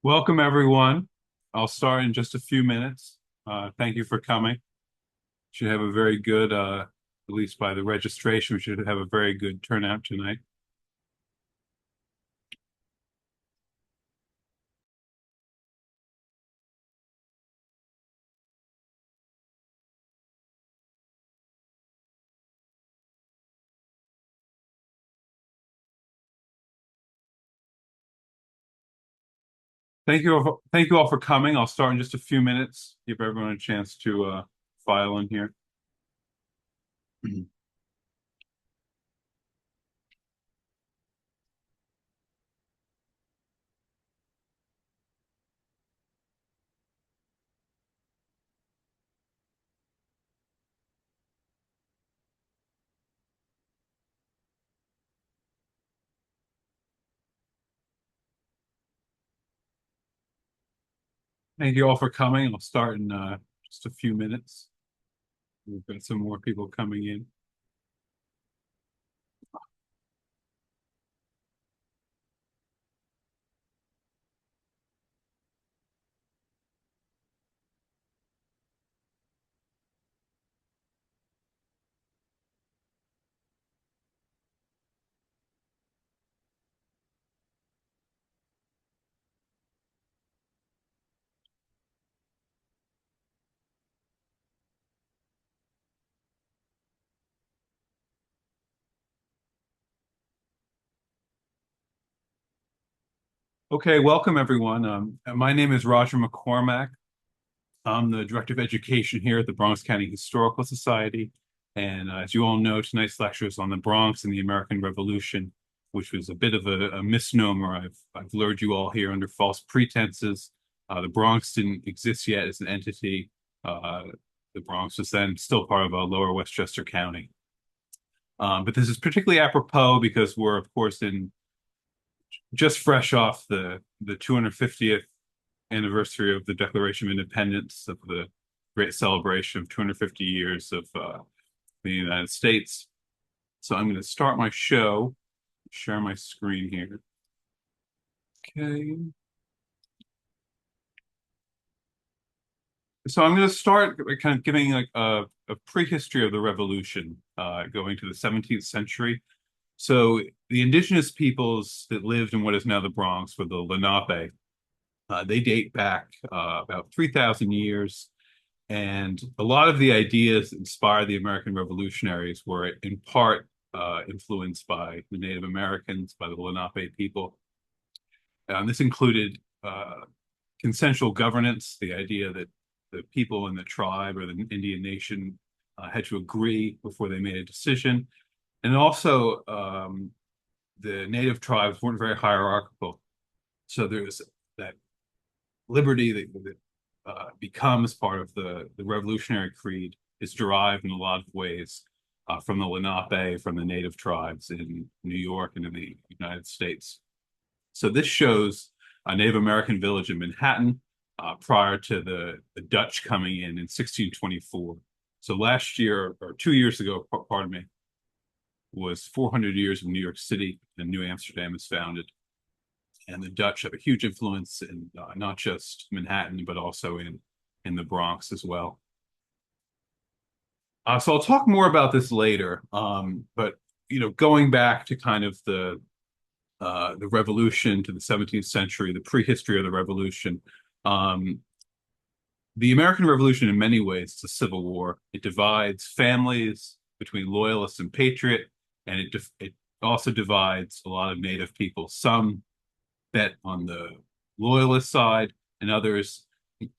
Welcome, everyone. I'll start in just a few minutes. Thank you for coming. Should have a very good, at least by the registration, we should have a very good turnout tonight. Thank you all for coming. I'll start in just a few minutes. Give everyone a chance to file in here. Thank you all for coming. I'll start in just a few minutes. We've got some more people coming in. Okay, welcome everyone. My name is Roger McCormack. I'm the Director of Education here at the Bronx County Historical Society. And as you all know, tonight's lecture is on the Bronx and the American Revolution, which was a bit of a misnomer. I've lured you all here under false pretenses. The Bronx didn't exist yet as an entity. Uh, the Bronx was then still part of Lower Westchester County. But this is particularly apropos because we're, of course, in just fresh off the 250th anniversary of the Declaration of Independence, of the great celebration of 250 years of the United States. So I'm going to start my show, share my screen here. Okay. So I'm going to start by kind of giving like a prehistory of the Revolution, going to the 17th century. So the indigenous peoples that lived in what is now the Bronx were the Lenape. They date back about 3,000 years. And a lot of the ideas that inspired the American revolutionaries were in part influenced by the Native Americans, by the Lenape people. This included consensual governance, the idea that the people in the tribe or the Indian nation had to agree before they made a decision. And also, the native tribes weren't very hierarchical. So there's that liberty that becomes part of the revolutionary creed is derived in a lot of ways from the Lenape, from the native tribes in New York and in the United States. So this shows a Native American village in Manhattan prior to the Dutch coming in 1624. So last year, or 2 years ago, pardon me, was 400 years of New York City, and New Amsterdam is founded. And the Dutch have a huge influence in not just Manhattan, but also in the Bronx as well. So I'll talk more about this later. But going back to kind of the revolution to the 17th century, the prehistory of the revolution. The American Revolution, in many ways, is a civil war. It divides families between loyalists and patriot, and it also divides a lot of native people. Some bet on the loyalist side, and others,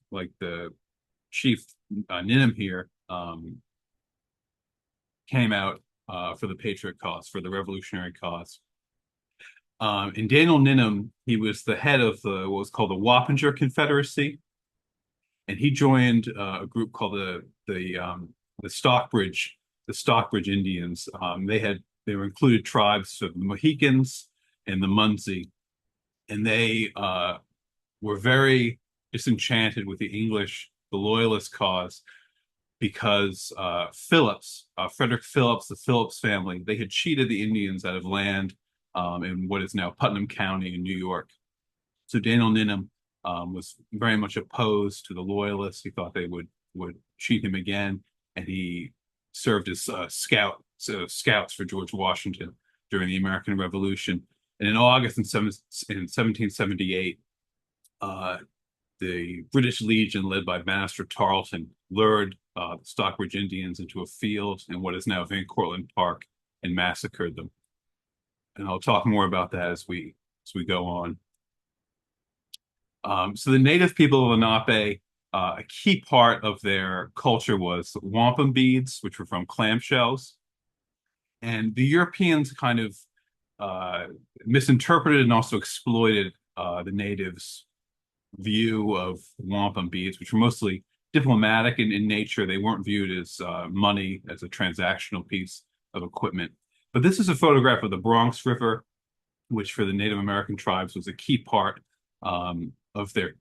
like the chief Ninham here, came out for the patriot cause, for the revolutionary cause. And Daniel Ninham, he was the head of what was called the Wappinger Confederacy, and he joined a group called the Stockbridge Indians. They were included tribes of the Mohicans and the Munsee, and they were very disenchanted with the English, the Loyalist cause, because Frederick Phillips, the Phillips family, they had cheated the Indians out of land in what is now Putnam County in New York. So Daniel Ninham was very much opposed to the Loyalists. He thought they would cheat him again, and he served as scouts for George Washington during the American Revolution. And in August in 1778, the British Legion, led by Master Tarleton, lured the Stockbridge Indians into a field in what is now Van Cortlandt Park and massacred them. And I'll talk more about that as we go on. So the native people of Lenape, a key part of their culture was wampum beads, which were from clamshells. And the Europeans kind of misinterpreted and also exploited the natives' view of wampum beads, which were mostly diplomatic in nature. They weren't viewed as money, as a transactional piece of equipment. But this is a photograph of the Bronx River, which for the Native American tribes was a key part of their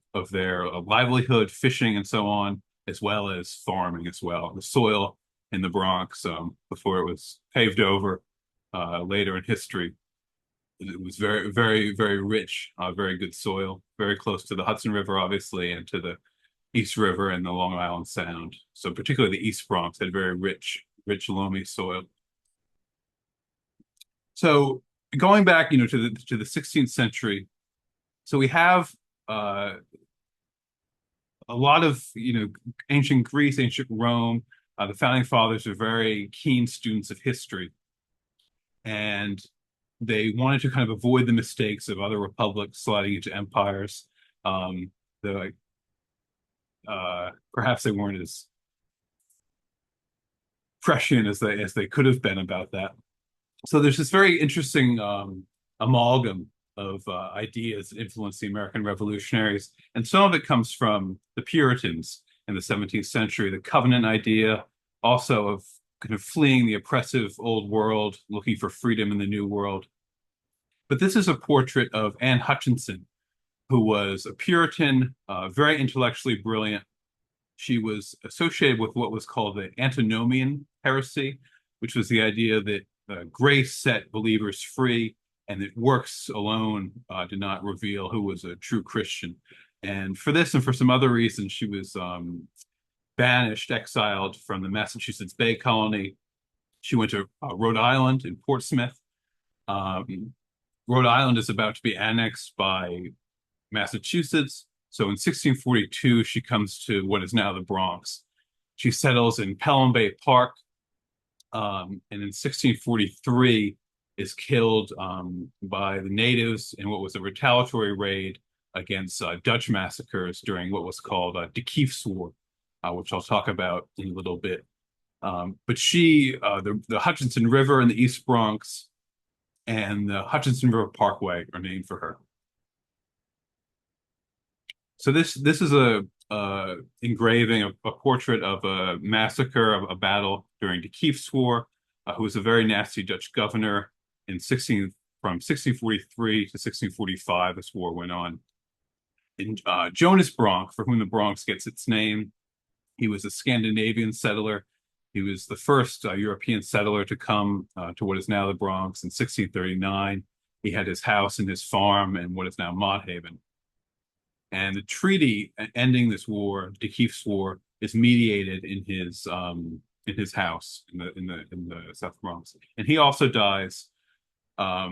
livelihood, fishing and so on, as well as farming as well. The soil in the Bronx, before it was paved over later in history, it was very, very, very rich, very good soil, very close to the Hudson River, obviously, and to the East River and the Long Island Sound. So particularly the East Bronx had very rich, loamy soil. So going back, to the 16th century, so we have a lot of, ancient Greece, ancient Rome. The founding fathers are very keen students of history, and they wanted to kind of avoid the mistakes of other republics sliding into empires. Perhaps they weren't as prescient as they could have been about that. So there's this very interesting amalgam of ideas that influenced the American revolutionaries. And some of it comes from the Puritans in the 17th century, the covenant idea, also of kind of fleeing the oppressive old world, looking for freedom in the new world. But this is a portrait of Anne Hutchinson, who was a Puritan, very intellectually brilliant. She was associated with what was called the antinomian heresy, which was the idea that grace set believers free, and that works alone did not reveal who was a true Christian. And for this and for some other reasons, she was banished, exiled from the Massachusetts Bay Colony. She went to Rhode Island in Portsmouth. Rhode Island is about to be annexed by Massachusetts. So in 1642, she comes to what is now the Bronx. She settles in Pelham Bay Park, and in 1643 is killed by the natives in what was a retaliatory raid against Dutch massacres during what was called Dekeef's War, which I'll talk about in a little bit. But the Hutchinson River in the East Bronx and the Hutchinson River Parkway are named for her. So this is a engraving, a portrait of a massacre, of a battle during Dekeef's War, who was a very nasty Dutch governor from 1643 to 1645. This war went on. And Jonas Bronck, for whom the Bronx gets its name, he was a Scandinavian settler. He was the first European settler to come to what is now the Bronx in 1639. He had his house and his farm in what is now Mott Haven. And the treaty ending this war, Dekeef's War, is mediated in his house in the South Bronx. And he also dies a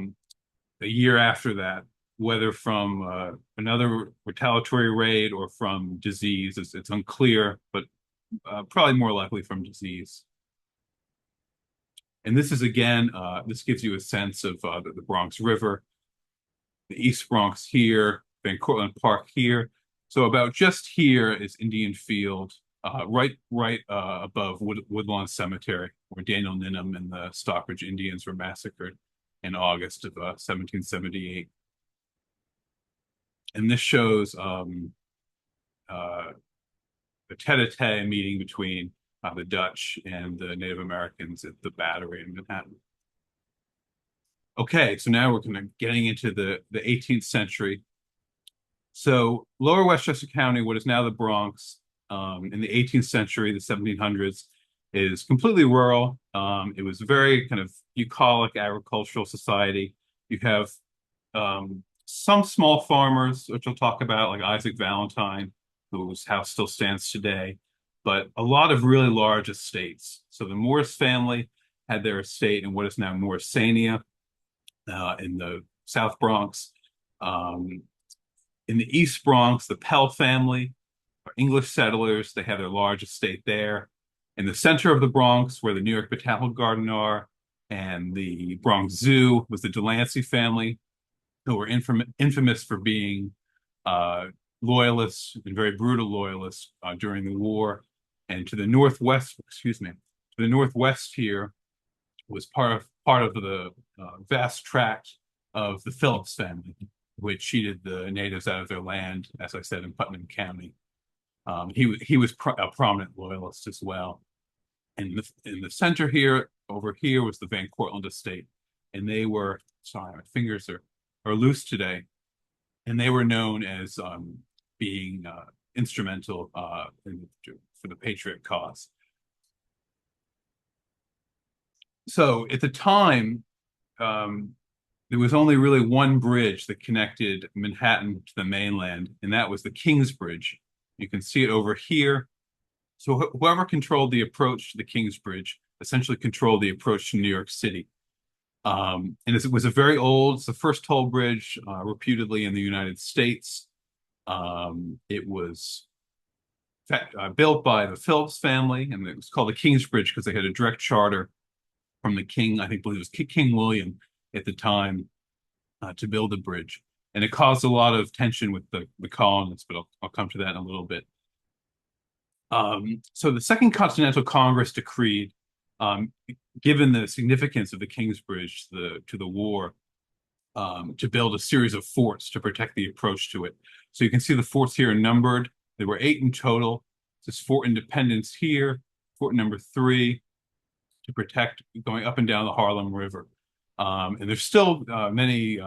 year after that, whether from another retaliatory raid or from disease. It's unclear, but probably more likely from disease. And this is again, this gives you a sense of the Bronx River, the East Bronx here, Van Cortlandt Park here. So about just here is Indian Field, right above Woodlawn Cemetery, where Daniel Ninham and the Stockbridge Indians were massacred in August of 1778. And this shows a tete-a-tete meeting between the Dutch and the Native Americans at the Battery in Manhattan. Okay, so now we're getting into the 18th century. So Lower Westchester County, what is now the Bronx, in the 18th century, the 1700s, is completely rural. It was a very kind of bucolic agricultural society. You have some small farmers, which I'll talk about, like Isaac Valentine, whose house still stands today, but a lot of really large estates. So the Morris family had their estate in what is now Morrisania, in the South Bronx. Um, in the East Bronx, the Pell family are English settlers. They had their large estate there. In the center of the Bronx, where the New York Botanical Garden are, and the Bronx Zoo, was the Delancey family, who were infamous for being uh, loyalists and very brutal loyalists during the war. And to the northwest, excuse me, to the northwest here was part of the vast tract of the Phillips family, which cheated the natives out of their land, as I said, in Putnam County. He was a prominent loyalist as well. And in the center here, over here, was the Van Cortlandt estate, and they were, sorry, my fingers are loose today, and they were known as being instrumental for the Patriot cause. So at the time, um, there was only really one bridge that connected Manhattan to the mainland, and that was the King's Bridge. You can see it over here. So whoever controlled the approach to the King's Bridge essentially controlled the approach to New York City. And it was a very old, it's the first toll bridge reputedly in the United States. It was built by the Phillips family, and it was called the King's Bridge because they had a direct charter from the king, I think, believe it was King William at the time, to build the bridge. And it caused a lot of tension with the colonists, but I'll come to that in a little bit. So the Second Continental Congress decreed, given the significance of the King's Bridge to the war, to build a series of forts to protect the approach to it. So you can see the forts here are numbered. There were 8 in total. This is Fort Independence here, Fort number 3, to protect going up and down the Harlem River. And there's still many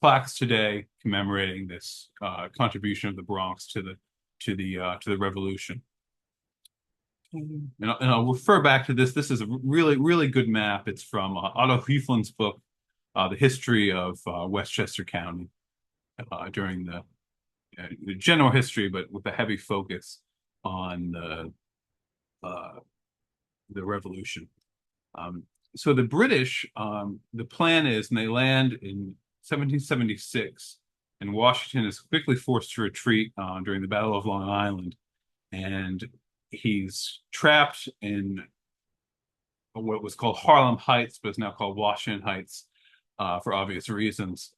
plaques today commemorating this contribution of the Bronx to the Revolution. And I'll refer back to this. This is a really, really good map. It's from Otto Hueflin's book, The History of Westchester County, during the general history, but with a heavy focus on the Revolution. So the British, the plan is, and they land in 1776, and Washington is quickly forced to retreat during the Battle of Long Island, and he's trapped in what was called Harlem Heights, but is now called Washington Heights for obvious reasons.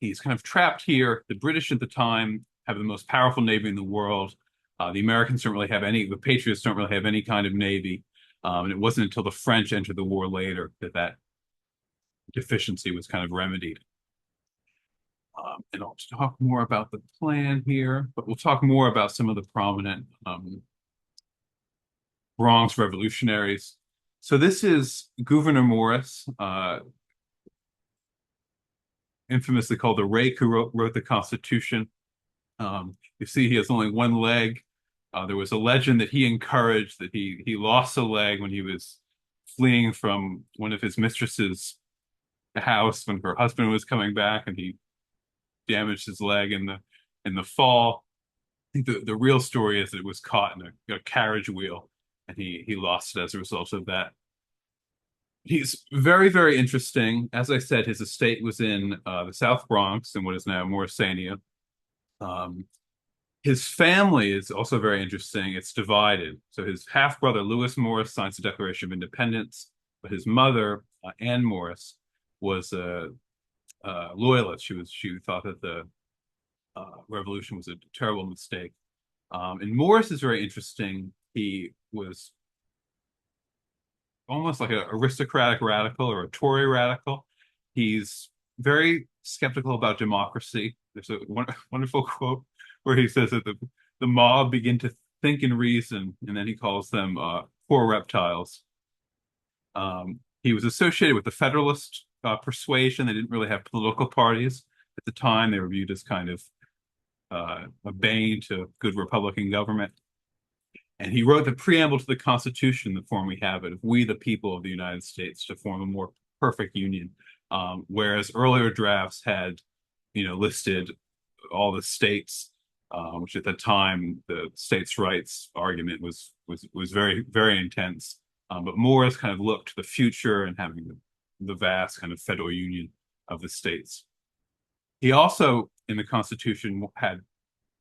He's kind of trapped here. The British at the time have the most powerful navy in the world. The Americans don't really have any, the Patriots don't really have any kind of navy. And it wasn't until the French entered the war later that deficiency was kind of remedied. And I'll talk more about the plan here, but we'll talk more about some of the prominent Bronx revolutionaries. So this is Gouverneur Morris, infamously called the rake who wrote the Constitution. You see he has only one leg. There was a legend that he encouraged, that he lost a leg when he was fleeing from one of his mistresses' house when her husband was coming back, and he damaged his leg in the fall. I think the real story is that it was caught in a carriage wheel, and he lost it as a result of that. He's very, very interesting. As I said, his estate was in the South Bronx in what is now Morrisania. His family is also very interesting. It's divided. So his half-brother, Lewis Morris, signs the Declaration of Independence, but his mother, Anne Morris, was a loyalist. She thought that the revolution was a terrible mistake. And Morris is very interesting. He was almost like an aristocratic radical or a Tory radical. He's very skeptical about democracy. There's a wonderful quote where he says that the mob begin to think and reason, and then he calls them poor reptiles. He was associated with the Federalist persuasion. They didn't really have political parties at the time. They were viewed as kind of a bane to good Republican government. And he wrote the preamble to the Constitution, the form we have it, of we the people of the United States, to form a more perfect union. Whereas earlier drafts had listed all the states, which at the time the states' rights argument was very very intense. But Morris kind of looked to the future and having the vast kind of federal union of the states. He also, in the Constitution, had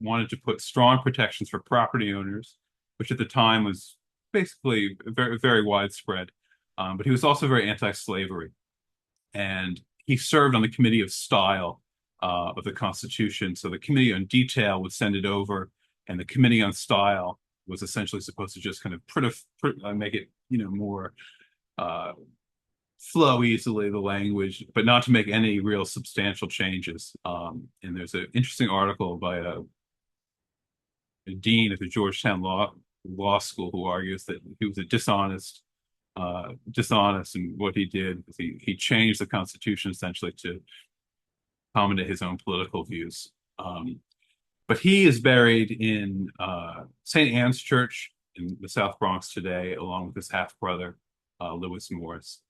wanted to put strong protections for property owners, which at the time was basically very very widespread. But he was also very anti-slavery, and he served on the Committee of Style of the Constitution. So the Committee on Detail would send it over, and the Committee on Style was essentially supposed to just kind of make it, more flow easily the language, but not to make any real substantial changes. And there's an interesting article by a dean at the Georgetown Law School who argues that he was a dishonest in what he did. He changed the Constitution essentially to accommodate his own political views. But he is buried in St. Anne's Church in the South Bronx today, along with his half brother, Lewis Morris.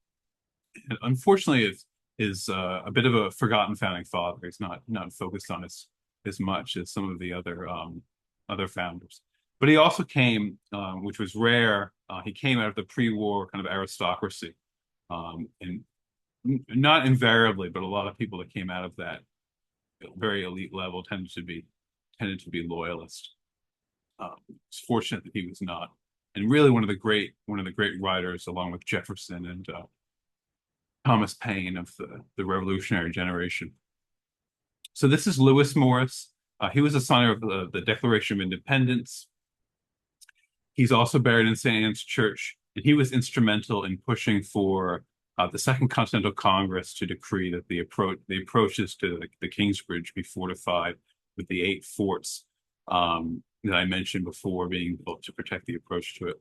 And unfortunately, is a bit of a forgotten founding father. He's not focused on as much as some of the other founders. But he also came, which was rare. He came out of the pre-war kind of aristocracy, and not invariably, but a lot of people that came out of that very elite level tended to be loyalist. It's fortunate that he was not, and really one of the great writers, along with Jefferson and Thomas Paine of the Revolutionary generation. So this is Lewis Morris. He was a signer of the Declaration of Independence. He's also buried in St. Anne's Church, and he was instrumental in pushing for the Second Continental Congress to decree that the approaches to the Kingsbridge be fortified with the 8 forts that I mentioned before being built to protect the approach to it.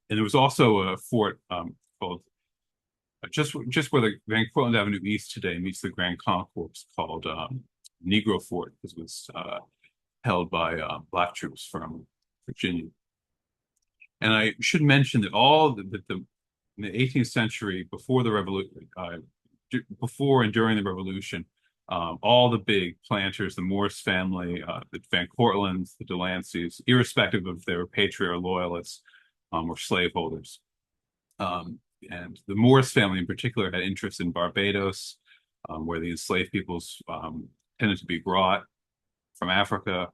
There was also a fort called just where the Van Cortlandt Avenue East today meets the Grand Concourse, called Negro Fort, because it was held by Black troops from Virginia. And I should mention that in the 18th century, before the revolution, before and during the Revolution, all the big planters, the Morris family, the Van Cortlandts, the Delanceys, irrespective of if they were patriot or loyalists, were slaveholders. And the Morris family in particular had interest in Barbados, where the enslaved peoples tended to be brought from Africa,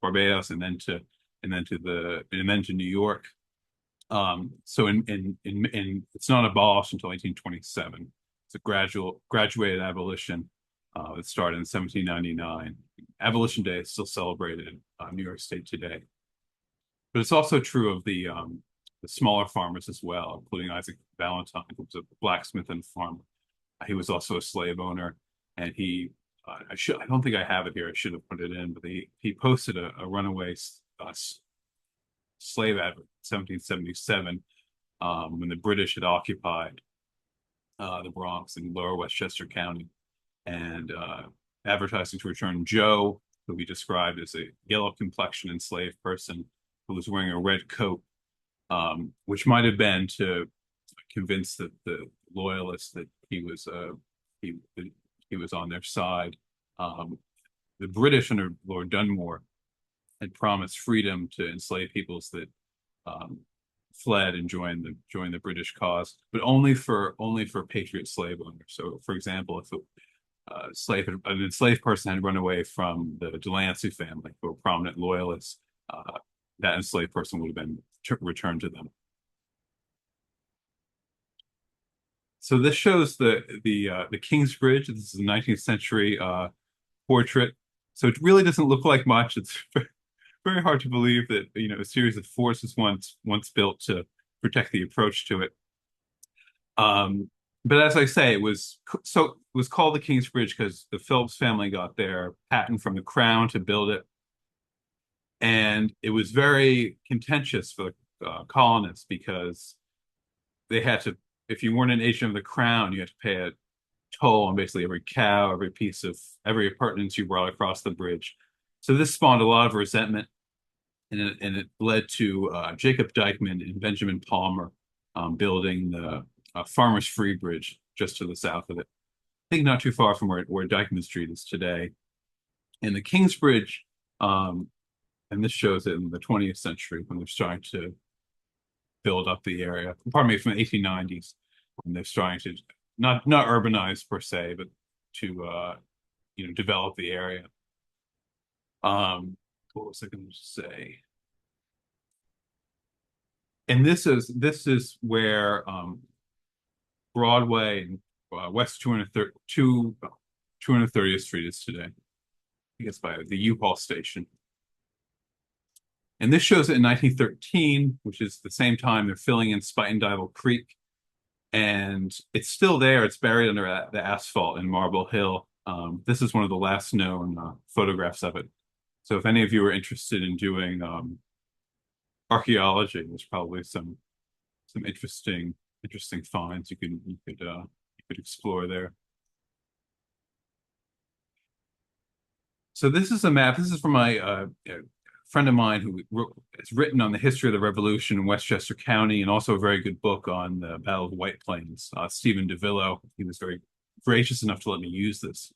Barbados, and then to New York. So it's not abolished until 1827. It's a graduated abolition that started in 1799. Abolition Day is still celebrated in New York State today. But it's also true of the smaller farmers as well, including Isaac Valentine, who was a blacksmith and farmer. He was also a slave owner, and I don't think I have it here. I should have put it in, but he posted a runaway slave ad in 1777 when the British had occupied the Bronx in lower Westchester County, and advertising to return Joe, who he described as a yellow-complexioned enslaved person who was wearing a red coat, which might have been to convince the loyalists that he was on their side. The British under Lord Dunmore had promised freedom to enslaved peoples that fled and joined the British cause, but only for patriot slave owners. So, for example, if an enslaved person had run away from the Delancey family, who were prominent loyalists, that enslaved person would have been returned to them. So this shows the Kingsbridge. This is a 19th century portrait. So it really doesn't look like much. It's very hard to believe that a series of forts was once built to protect the approach to it. But as I say, it was called the Kingsbridge because the Phillips family got their patent from the Crown to build it, and it was very contentious for the colonists because they had to. If you weren't an agent of the Crown, you had to pay a toll on basically every cow, every appurtenance you brought across the bridge. So this spawned a lot of resentment, and it led to Jacob Dykeman and Benjamin Palmer building the Farmers Free Bridge just to the south of it. think not too far from where Dyckman Street is today. And the Kingsbridge, and this shows it in the 20th century when they're starting to build up the area. Pardon me, from the 1890s, when they're starting to not urbanize per se, but to develop the area. What was I going to say? And this is where Broadway and West 230th Street is today. I guess by the U-Haul station. And this shows it in 1913, which is the same time they're filling in Spuyten Creek. And it's still there. It's buried under the asphalt in Marble Hill. This is one of the last known photographs of it. So if any of you are interested in doing archaeology, there's probably some interesting finds you could explore there. So this is a map. This is from my friend of mine who has written on the history of the Revolution in Westchester County, and also a very good book on the Battle of White Plains. Stephen DeVillo. He was very gracious enough to let me use this.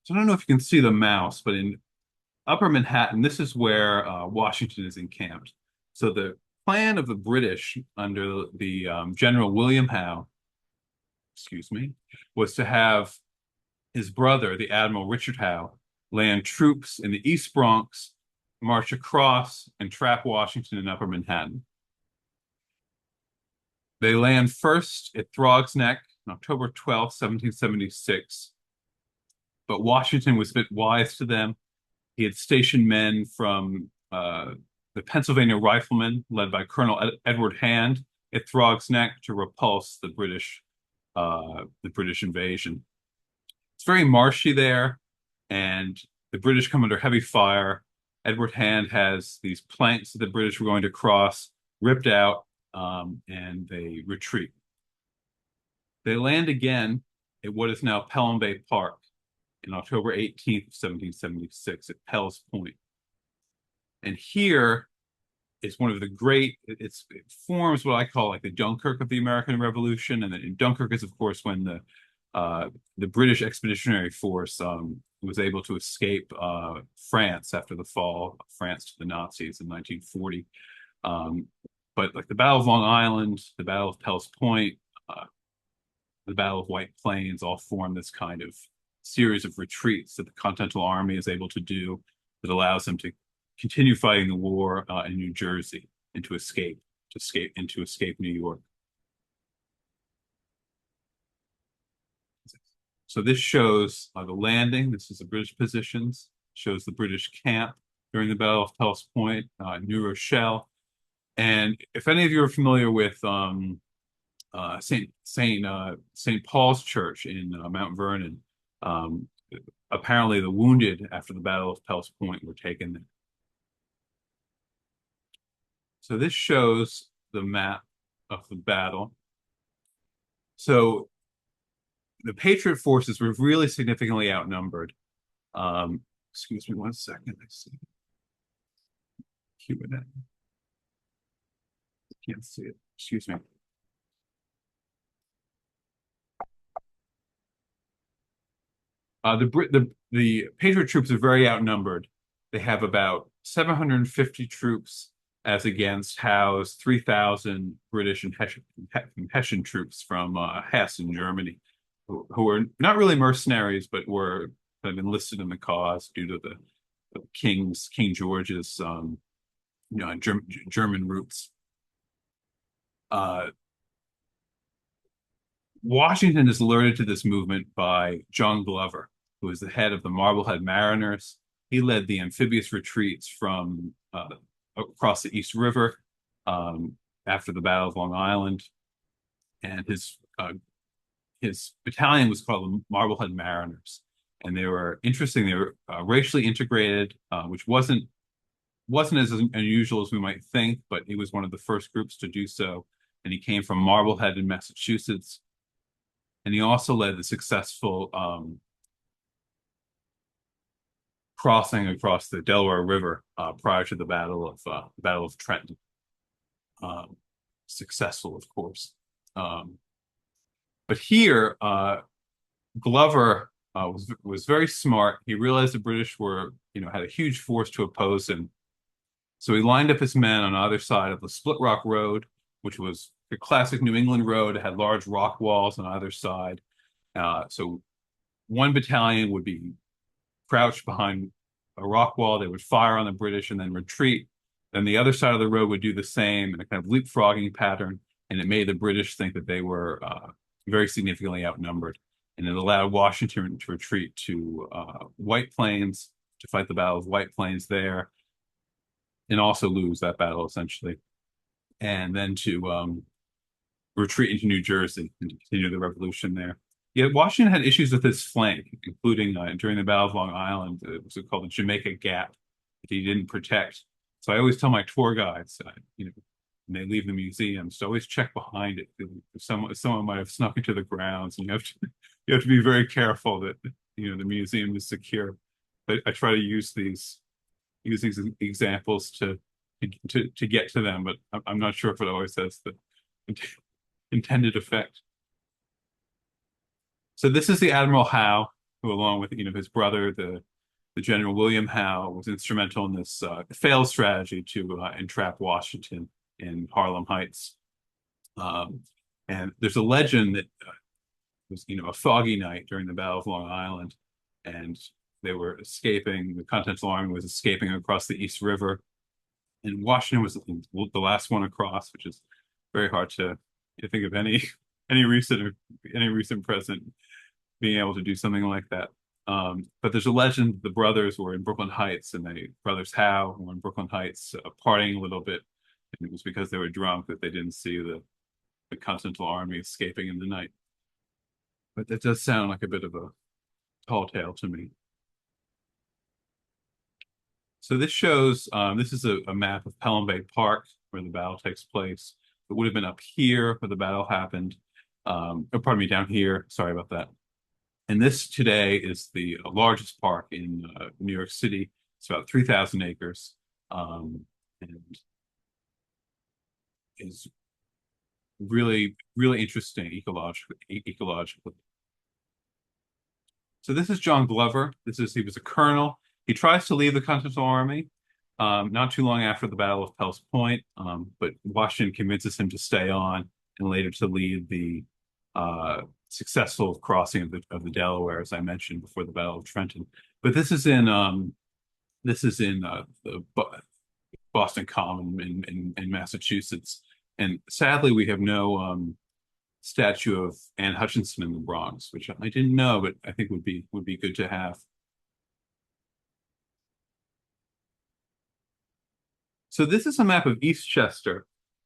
So I don't know if you can see the mouse, but in Upper Manhattan, this is where Washington is encamped. So the plan of the British under the General William Howe, was to have his brother, the Admiral Richard Howe, land troops in the East Bronx, march across, and trap Washington in Upper Manhattan. They land first at Throgs Neck on October 12th, 1776. But Washington was a bit wise to them. He had stationed men from the Pennsylvania Riflemen, led by Colonel Edward Hand, at Throgs Neck to repulse the British invasion. It's very marshy there, and the British come under heavy fire. Edward Hand has these planks that the British were going to cross ripped out, and they retreat. They land again at what is now Pelham Bay Park in October 18th, 1776 at Pell's Point. And here is one of the great, it forms what I call like the Dunkirk of the American Revolution. And then Dunkirk is, of course, when the British Expeditionary Force was able to escape France after the fall of France to the Nazis in 1940. But like the Battle of Long Island, the Battle of Pell's Point, the Battle of White Plains all form this kind of series of retreats that the Continental Army is able to do that allows them to continue fighting the war in New Jersey and to escape New York. So this shows the landing. This is the British positions. Shows the British camp during the Battle of Pell's Point, New Rochelle. And if any of you are familiar with St. Paul's Church in Mount Vernon, apparently the wounded after the Battle of Pell's Point were taken there. So this shows the map of the battle. So the Patriot forces were really significantly outnumbered. Excuse me one second. I see. Q&A. Can't see it. Excuse me. The Patriot troops are very outnumbered. They have about 750 troops as against Howe's 3,000 British and Hessian troops from Hesse in Germany, who were not really mercenaries, but were kind of enlisted in the cause due to the King George's German roots. Washington is alerted to this movement by John Glover, who was the head of the Marblehead Mariners. He led the amphibious retreats from across the East River after the Battle of Long Island, and his battalion was called the Marblehead Mariners. And they were interesting. They were racially integrated, which wasn't as unusual as we might think, but he was one of the first groups to do so. And he came from Marblehead in Massachusetts. And he also led the successful crossing across the Delaware River prior to the Battle of Trenton. Successful, of course. But here, Glover was very smart. He realized the British were, had a huge force to oppose him. So he lined up his men on either side of the Split Rock Road, which was a classic New England road. It had large rock walls on either side. So one battalion would be crouched behind a rock wall. They would fire on the British and then retreat. Then the other side of the road would do the same in a kind of leapfrogging pattern. And it made the British think that they were very significantly outnumbered. And it allowed Washington to retreat to White Plains to fight the Battle of White Plains there and also lose that battle essentially. And then to retreat into New Jersey and to continue the revolution there. Yeah, Washington had issues with his flank, including during the Battle of Long Island. It was called the Jamaica Gap that he didn't protect. So I always tell my tour guides, when they leave the museums, to always check behind it. If someone might have snuck into the grounds, and you have to be very careful that the museum is secure. But I try to use these examples to get to them, but I'm not sure if it always has the intended effect. So this is the Admiral Howe, who, along with his brother, the General William Howe, was instrumental in this failed strategy to entrap Washington in Harlem Heights. And there's a legend that it was a foggy night during the Battle of Long Island, and they were escaping. The Continental Army was escaping across the East River, and Washington was the last one across, which is very hard to think of any recent president being able to do something like that. But there's a legend the brothers were in Brooklyn Heights, and brothers Howe were in Brooklyn Heights partying a little bit, and it was because they were drunk that they didn't see the Continental Army escaping in the night. But that does sound like a bit of a tall tale to me. So this shows, this is a map of Pelham Bay Park where the battle takes place. It would have been up here where the battle happened. Pardon me, down here. Sorry about that. And this today is the largest park in New York City. It's about 3,000 acres, and is really, really interesting ecologically. So this is John Glover. He was a colonel. He tries to leave the Continental Army not too long after the Battle of Pell's Point, but Washington convinces him to stay on and later to lead the successful crossing of the Delaware, as I mentioned before the Battle of Trenton. But this is in the Boston Common in Massachusetts, and sadly we have no statue of Anne Hutchinson in the Bronx, which I didn't know, but I think would be good to have. So this is a map of Eastchester.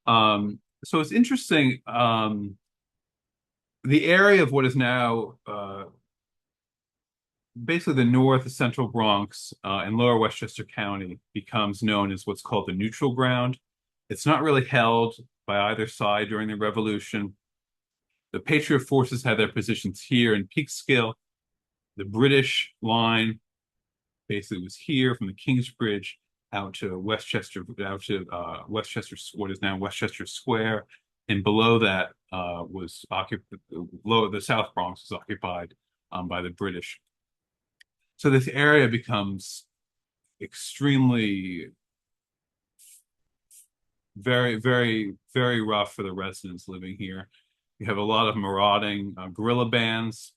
So it's interesting. The area of what is now basically the north central Bronx and lower Westchester County becomes known as what's called the neutral ground. It's not really held by either side during the Revolution. The Patriot forces had their positions here in Peekskill. The British line basically was here from the Kingsbridge out to Westchester, what is now Westchester Square, and below that was occupied. Below the South Bronx was occupied by the British. So this area becomes extremely, very, very, very rough for the residents living here. You have a lot of marauding guerrilla bands.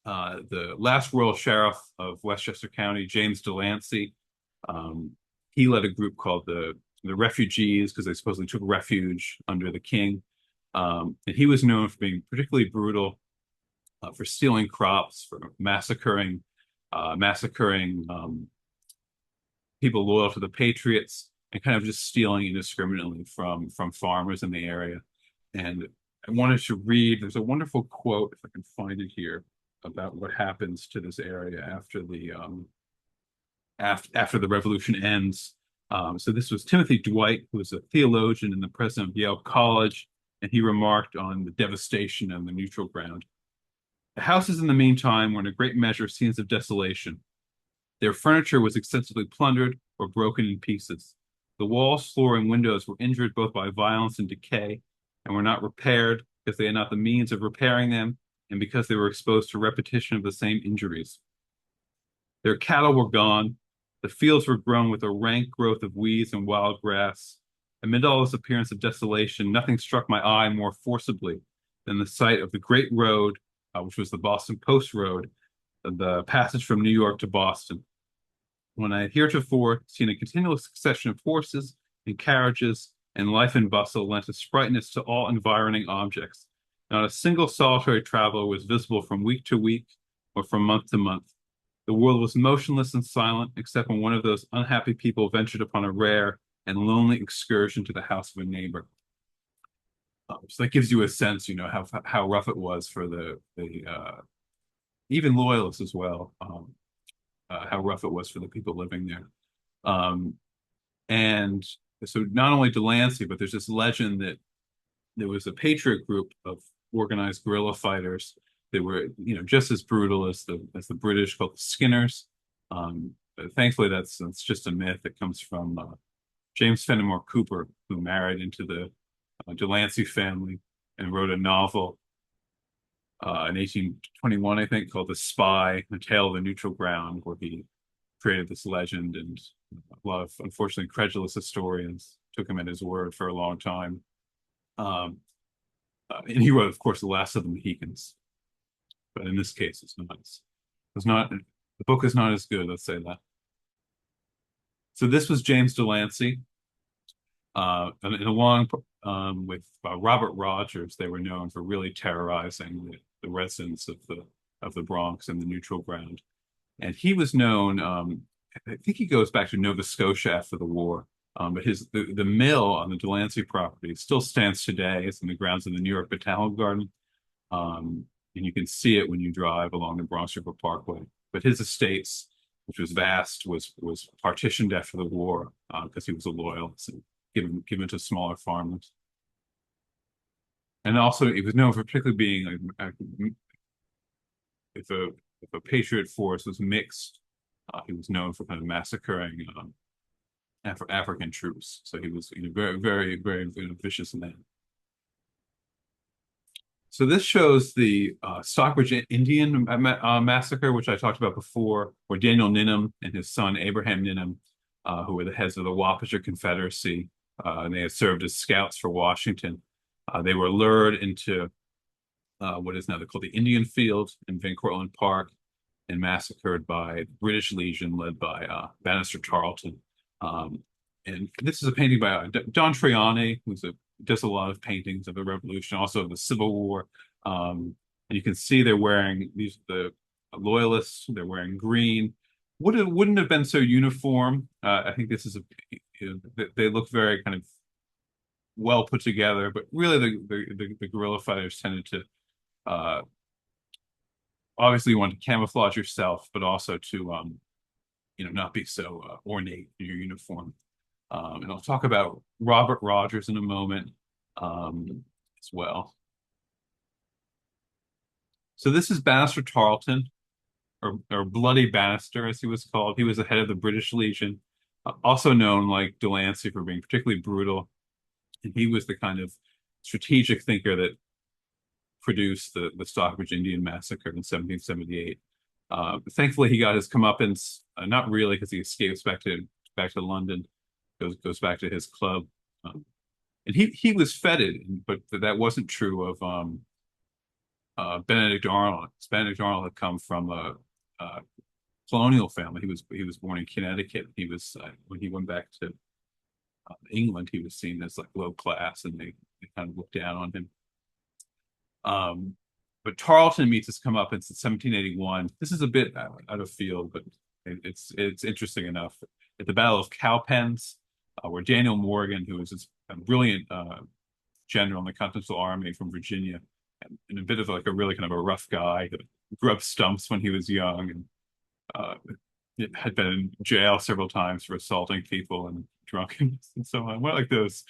The last rural sheriff of Westchester County, James Delancey, he led a group called the Refugees because they supposedly took refuge under the king. And he was known for being particularly brutal, for stealing crops, for massacring people loyal to the Patriots, and kind of just stealing indiscriminately from farmers in the area. And I wanted to read, there's a wonderful quote, if I can find it here, about what happens to this area after the revolution ends. So this was Timothy Dwight, who was a theologian and the president of Yale College, and he remarked on the devastation of the neutral ground. The houses in the meantime were in a great measure scenes of desolation. Their furniture was extensively plundered or broken in pieces. The walls, floor, and windows were injured both by violence and decay, and were not repaired because they had not the means of repairing them, and because they were exposed to repetition of the same injuries. Their cattle were gone. The fields were grown with a rank growth of weeds and wild grass. Amid all this appearance of desolation, nothing struck my eye more forcibly than the sight of the great road, which was the Boston Post Road, the passage from New York to Boston. When I had heretofore seen a continual succession of horses and carriages, and life and bustle lent a sprightness to all environing objects. Not a single solitary traveler was visible from week to week or from month to month. The world was motionless and silent, except when one of those unhappy people ventured upon a rare and lonely excursion to the house of a neighbor. So that gives you a sense, how rough it was for the even loyalists as well. How rough it was for the people living there. Um, and so not only Delancey, but there's this legend that there was a patriot group of organized guerrilla fighters. They were, just as brutal as the British, called the Skinners. But thankfully, that's just a myth that comes from James Fenimore Cooper, who married into the Delancey family and wrote a novel in 1821, I think, called The Spy, A Tale of the Neutral Ground, where he created this legend, and a lot of, unfortunately, credulous historians took him at his word for a long time. And he wrote, of course, The Last of the Mohicans. But in this case, the book is not as good, let's say that. So this was James Delancey. And along with Robert Rogers, they were known for really terrorizing the residents of the Bronx and the neutral ground. And he was known, I think he goes back to Nova Scotia after the war. But the mill on the Delancey property still stands today. It's in the grounds of the New York Botanical Garden. And you can see it when you drive along the Bronx River Parkway. But his estates, which was vast, was partitioned after the war because he was a loyalist and given to smaller farmers. And also, he was known for particularly being if a patriot force was mixed, he was known for kind of massacring African troops. So he was very, very, very vicious man. So this shows the Stockbridge Indian massacre, which I talked about before, where Daniel Ninham and his son Abraham Ninham, who were the heads of the Wapager Confederacy, and they had served as scouts for Washington. They were lured into what is now called the Indian Field in Van Cortlandt Park and massacred by the British Legion led by Bannister Tarleton. And this is a painting by Don Triani, does a lot of paintings of the Revolution, also of the Civil War. And you can see they're wearing the loyalists. They're wearing green. Wouldn't have been so uniform. I think this is they look very kind of well put together, but really the guerrilla fighters tended to obviously you want to camouflage yourself, but also to not be so ornate in your uniform. And I'll talk about Robert Rogers in a moment as well. So this is Bannister Tarleton, or Bloody Bannister, as he was called. He was the head of the British Legion, also known like Delancey for being particularly brutal. And he was the kind of strategic thinker that produced the Stockbridge Indian Massacre in 1778. Thankfully, he got his comeuppance, not really, because he escapes back to London, goes back to his club. And he was feted, but that wasn't true of Benedict Arnold. Benedict Arnold had come from a colonial family. He was born in Connecticut. He was when he went back to England, he was seen as like low class, and they kind of looked down on him. But Tarleton meets his comeuppance in 1781. This is a bit out of field, but it's interesting enough. At the Battle of Cowpens, where Daniel Morgan, who was a brilliant general in the Continental Army from Virginia, and a bit of like a really kind of a rough guy who grew up stumps when he was young, and had been in jail several times for assaulting people and drunkenness and so on. One like those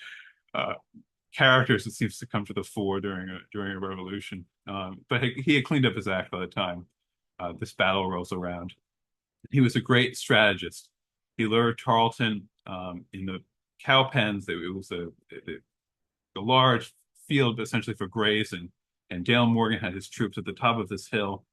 characters that seems to come to the fore during a revolution. But he had cleaned up his act by the time this battle rolls around. He was a great strategist. He lured Tarleton in the cow pens. It was a large field essentially for grazing, and Dale Morgan had his troops at the top of this hill.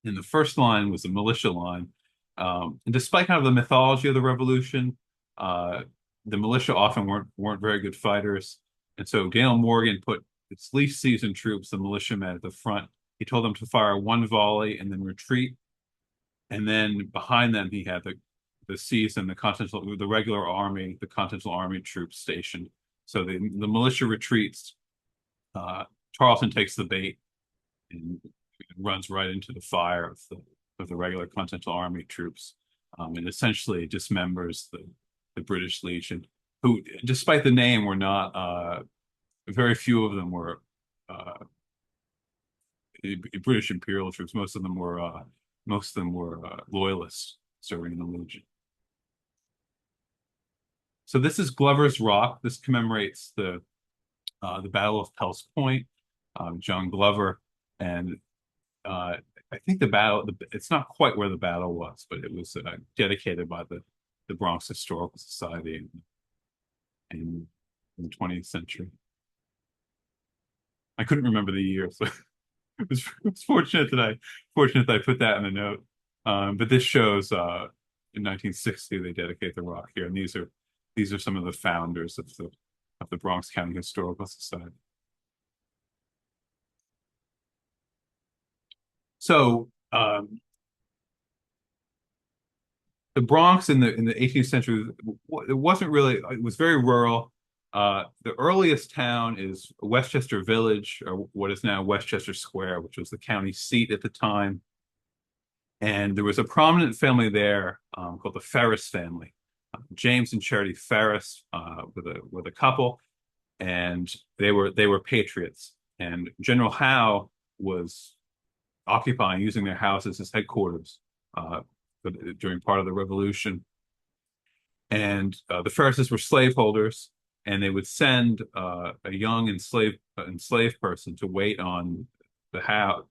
And the first line was the militia line. And despite kind of the mythology of the revolution, uh, the militia often weren't very good fighters. And so Dale Morgan put its least seasoned troops, the militiamen, at the front. He told them to fire one volley and then retreat. And then behind them, he had the seasoned, the regular army, the Continental Army troops stationed. So the militia retreats. Uh, Tarleton takes the bait and runs right into the fire of the regular Continental Army troops, and essentially dismembers the British Legion, who, despite the name, were not. Very few of them were uh, British Imperial troops. Most of them were loyalists serving in the Legion. So this is Glover's Rock. This commemorates the Battle of Pell's Point. John Glover, and I think it's not quite where the battle was, but it was dedicated by the Bronx Historical Society in the 20th century. I couldn't remember the year, so it was fortunate that I put that in the note. But this shows in 1960 they dedicate the rock here, and these are some of the founders of the Bronx County Historical Society. So the Bronx in the 18th century, it was very rural. The earliest town is Westchester Village, or what is now Westchester Square, which was the county seat at the time. And there was a prominent family there called the Ferris family. James and Charity Ferris with a couple, and they were patriots. And General Howe was using their houses as headquarters during part of the Revolution. And the Ferrises were slaveholders, and they would send a young enslaved person to wait on Howe.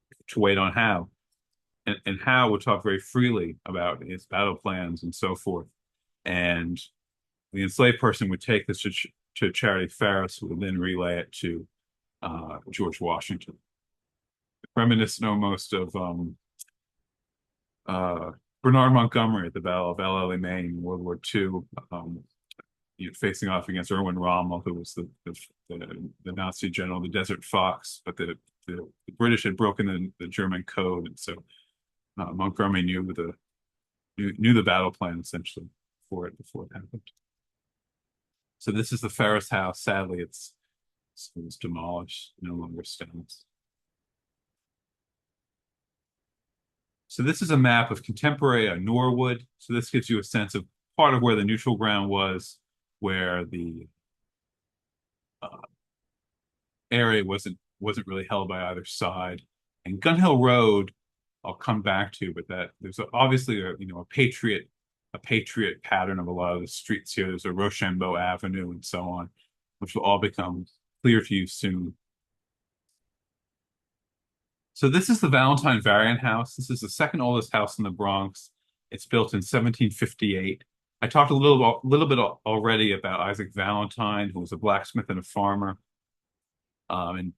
And Howe would talk very freely about his battle plans and so forth. And the enslaved person would take this to Charity Ferris, who would then relay it to George Washington. Reminiscent almost of Bernard Montgomery at the Battle of El Alamein in World War II, facing off against Erwin Rommel, who was the Nazi general, the Desert Fox. But the British had broken the German code, and so Montgomery knew the battle plan essentially before it happened. So this is the Ferris house. Sadly, it was demolished, no longer stands. So this is a map of contemporary Norwood. So this gives you a sense of part of where the neutral ground was, where the area wasn't really held by either side. And Gun Hill Road, I'll come back to, but that there's obviously a patriot pattern of a lot of the streets here. There's a Rochambeau Avenue and so on, which will all become clear to you soon. So this is the Valentine Varian House. This is the second oldest house in the Bronx. It's built in 1758. I talked a little bit already about Isaac Valentine, who was a blacksmith and a farmer, and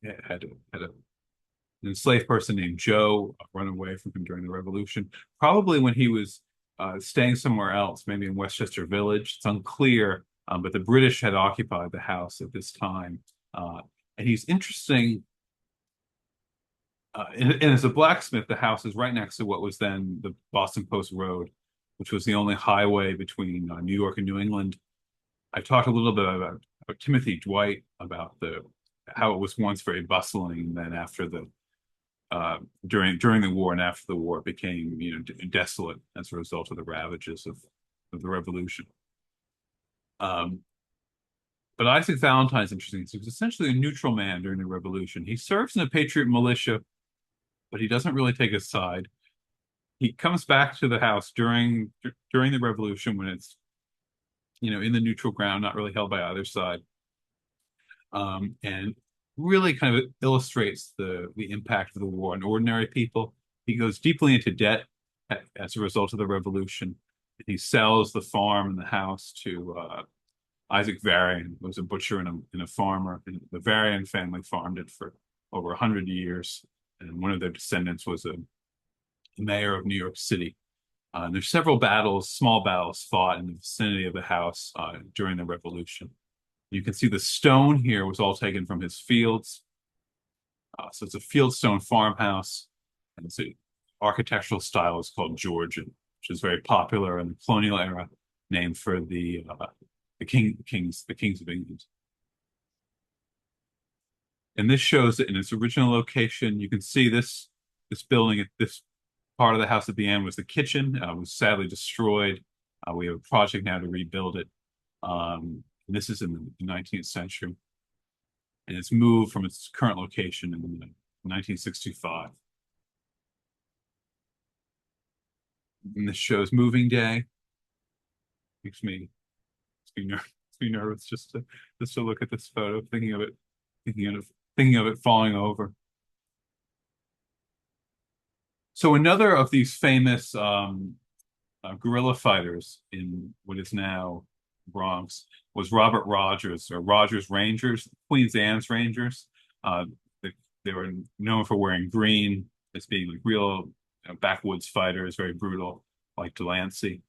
had an enslaved person named Joe run away from him during the Revolution. Probably when he was staying somewhere else, maybe in Westchester Village. It's unclear, but the British had occupied the house at this time. And he's interesting. And as a blacksmith, the house is right next to what was then the Boston Post Road, which was the only highway between New York and New England. I talked a little bit about Timothy Dwight, about how it was once very bustling, and then after during the war and after the war, it became desolate as a result of the ravages of the Revolution. But Isaac Valentine's interesting. He was essentially a neutral man during the Revolution. He serves in a patriot militia, but he doesn't really take a side. He comes back to the house during the Revolution when it's in the neutral ground, not really held by either side, and really kind of illustrates the impact of the war on ordinary people. He goes deeply into debt as a result of the Revolution. He sells the farm and the house to Isaac Varian, who was a butcher and a farmer. And the Varian family farmed it for over 100 years, and one of their descendants was a mayor of New York City. There's several battles, small battles, fought in the vicinity of the house during the Revolution. You can see the stone here was all taken from his fields. So it's a fieldstone farmhouse, and the architectural style is called Georgian, which is very popular in the colonial era, named for the kings of England. And this shows it in its original location. You can see this building, this part of the house at the end was the kitchen. Was sadly destroyed. We have a project now to rebuild it. This is in the 19th century, and it's moved from its current location in 1965. And this shows moving day. Makes me nervous just to look at this photo, thinking of it falling over. So another of these famous guerrilla fighters in what is now Bronx was Robert Rogers, or Rogers Rangers, Queen's Anne's Rangers. Uh, they were known for wearing green, as being like real backwoods fighters, very brutal, like Delancey.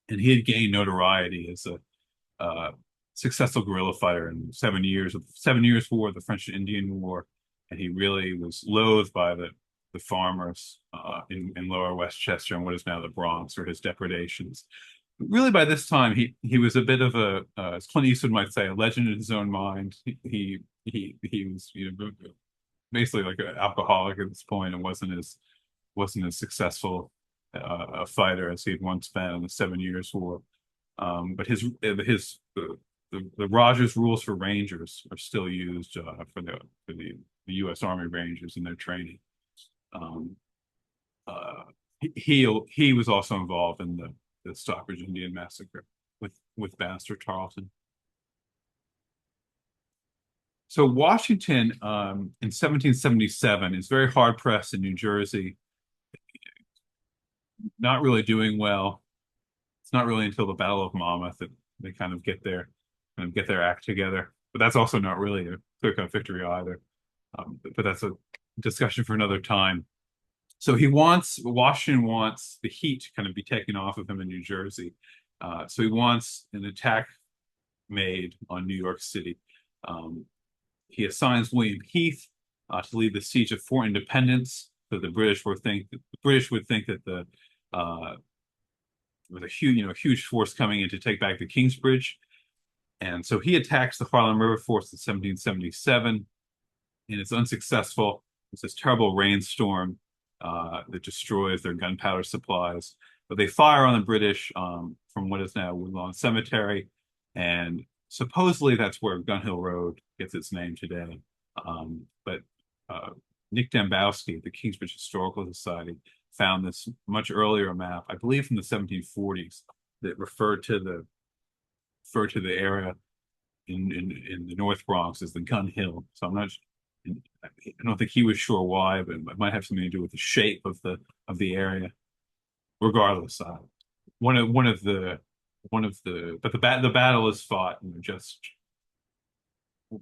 And he had gained notoriety as a successful guerrilla fighter in 7 Years War, the French and Indian War, and he really was loathed by the farmers in Lower Westchester and what is now the Bronx, or his depredations. Really, by this time, he was a bit of a, as Clint Eastwood might say, a legend in his own mind. He was, basically like an alcoholic at this point, and wasn't as successful a fighter as he had once been in the 7 Years War. But the Rogers rules for Rangers are still used for the U.S. Army Rangers in their training. He was also involved in the Stockbridge Indian Massacre with Bannister Tarleton. So Washington in 1777 is very hard pressed in New Jersey, not really doing well. It's not really until the Battle of Monmouth that they kind of get their act together. But that's also not really a clear-cut victory either. But that's a discussion for another time. So Washington wants the heat to kind of be taken off of him in New Jersey. So he wants an attack made on New York City. He assigns William Heath to lead the siege of Fort Independence. So the British would think that with a huge force coming in to take back the Kingsbridge. And so he attacks the Harlem River Force in 1777, and it's unsuccessful. It's this terrible rainstorm that destroys their gunpowder supplies. But they fire on the British from what is now Woodlawn Cemetery, and supposedly that's where Gun Hill Road gets its name today. But Nick Dembowski at the Kingsbridge Historical Society found this much earlier map, I believe from the 1740s, that referred to the area in the North Bronx as the Gun Hill. So I don't think he was sure why, but it might have something to do with the shape of the area. Regardless, the battle is fought, just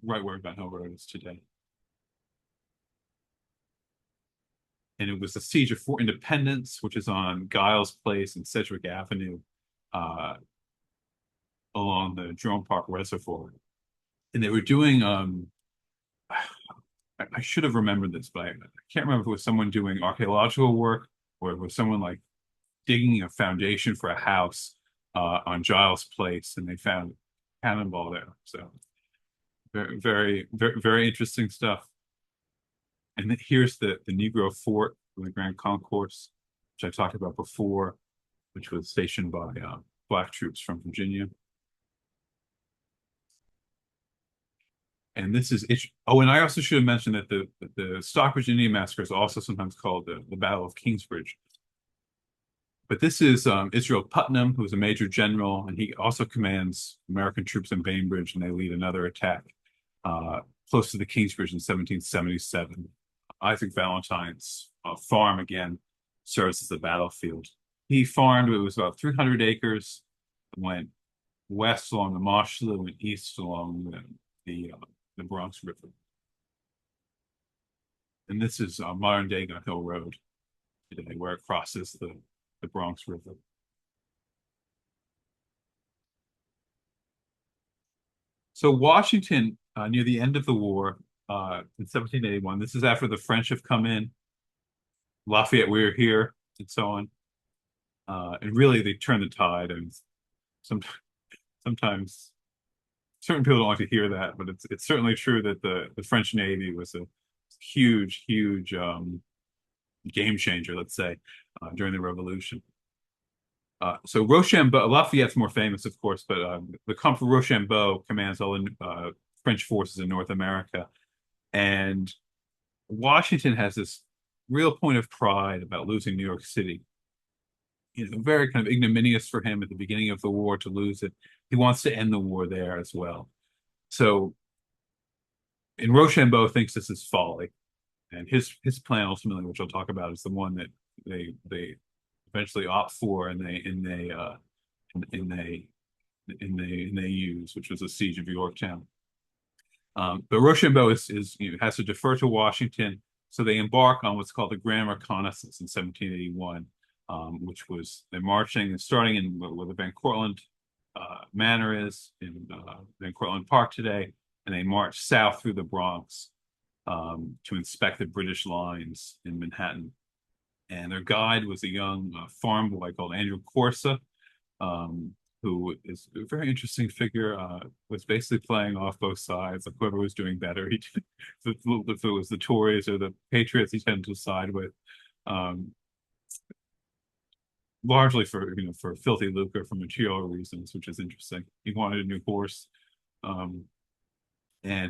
right where Gun Hill Road is today. And it was the siege of Fort Independence, which is on Giles Place and Sedgwick Avenue, along the Jerome Park Reservoir. And they were doing, I should have remembered this, but I can't remember if it was someone doing archaeological work or if it was someone like digging a foundation for a house on Giles Place, and they found a cannonball there. So very, very, very, very interesting stuff. And then here's the Negro Fort, the Grand Concourse, which I talked about before, which was stationed by Black troops from Virginia. And this is oh, and I also should have mentioned that the Stockbridge Indian Massacre is also sometimes called the Battle of Kingsbridge. But this is Israel Putnam, who is a major general, and he also commands American troops in Bainbridge, and they lead another attack close to the Kingsbridge in 1777. Isaac Valentine's farm again serves as the battlefield. He farmed, it was about 300 acres, went west along the Mosholu and east along the Bronx River. And this is modern day Gun Hill Road today, where it crosses the Bronx River. So Washington, near the end of the war, in 1781, this is after the French have come in, Lafayette, we're here, and so on. And really, they turn the tide. And some, sometimes certain people don't like to hear that, but it's certainly true that the French Navy was a huge game changer, let's say, during the Revolution. So Rochambeau, Lafayette's more famous, of course, but the Comte Rochambeau commands all the French forces in North America. And Washington has this real point of pride about losing New York City. Very kind of ignominious for him at the beginning of the war to lose it. He wants to end the war there as well. So, and Rochambeau thinks this is folly, and his plan ultimately, which I'll talk about, is the one that they eventually opt for, and they use, which was the siege of Yorktown. But Rochambeau has to defer to Washington, so they embark on what's called the Grand Reconnaissance in 1781, which was they're marching and starting in where the Van Cortlandt Manor is in Van Cortlandt Park today, and they march south through the Bronx to inspect the British lines in Manhattan. And their guide was a young farm boy called Andrew Corsa, who is a very interesting figure, was basically playing off both sides. Like whoever was doing better, if it was the Tories or the Patriots, he tended to side with, largely for filthy lucre, for material reasons, which is interesting. He wanted a new horse, and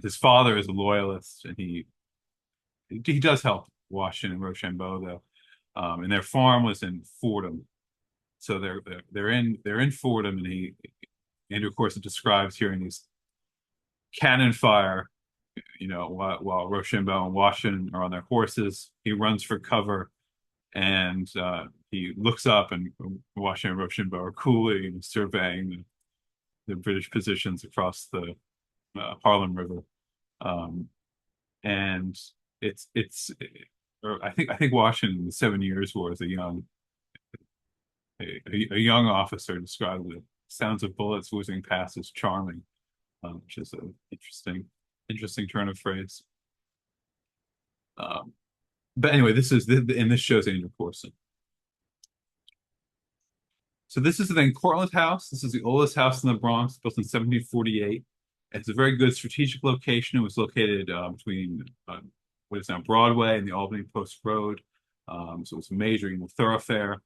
his father is a loyalist, and he does help Washington and Rochambeau though, and their farm was in Fordham. So they're in Fordham, and Andrew Corson describes hearing these cannon fire, while Rochambeau and Washington are on their horses. He runs for cover, and he looks up, and Washington and Rochambeau are coolly surveying the British positions across the Harlem River, and I think Washington in the 7 Years' War is a young officer described the sounds of bullets whizzing past as charming, which is an interesting turn of phrase. But anyway, this shows Andrew Corson. So this is the Van Cortlandt House. This is the oldest house in the Bronx, built in 1748. It's a very good strategic location. It was located between what is now Broadway and the Albany Post Road. So it's a major thoroughfare.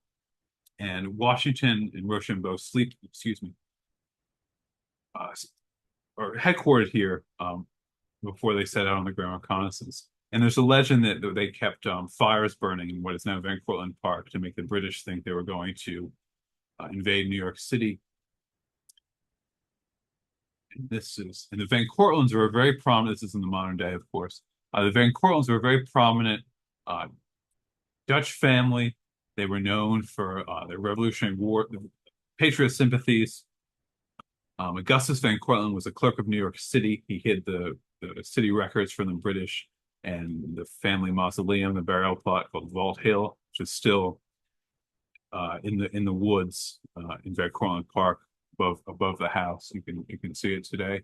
And Washington and Rochambeau are headquartered here before they set out on the Grand Reconnaissance. And there's a legend that they kept fires burning in what is now Van Cortlandt Park to make the British think they were going to invade New York City. And the Van Cortlandts were a very prominent. This is in the modern day, of course. The Van Cortlandts were a very prominent Dutch family. They were known for their Revolutionary War, patriot sympathies. Augustus Van Cortlandt was a clerk of New York City. He hid the city records from the British, and the family mausoleum, the burial plot called Vault Hill, which is still in the woods in Van Cortlandt Park above the house. You can see it today.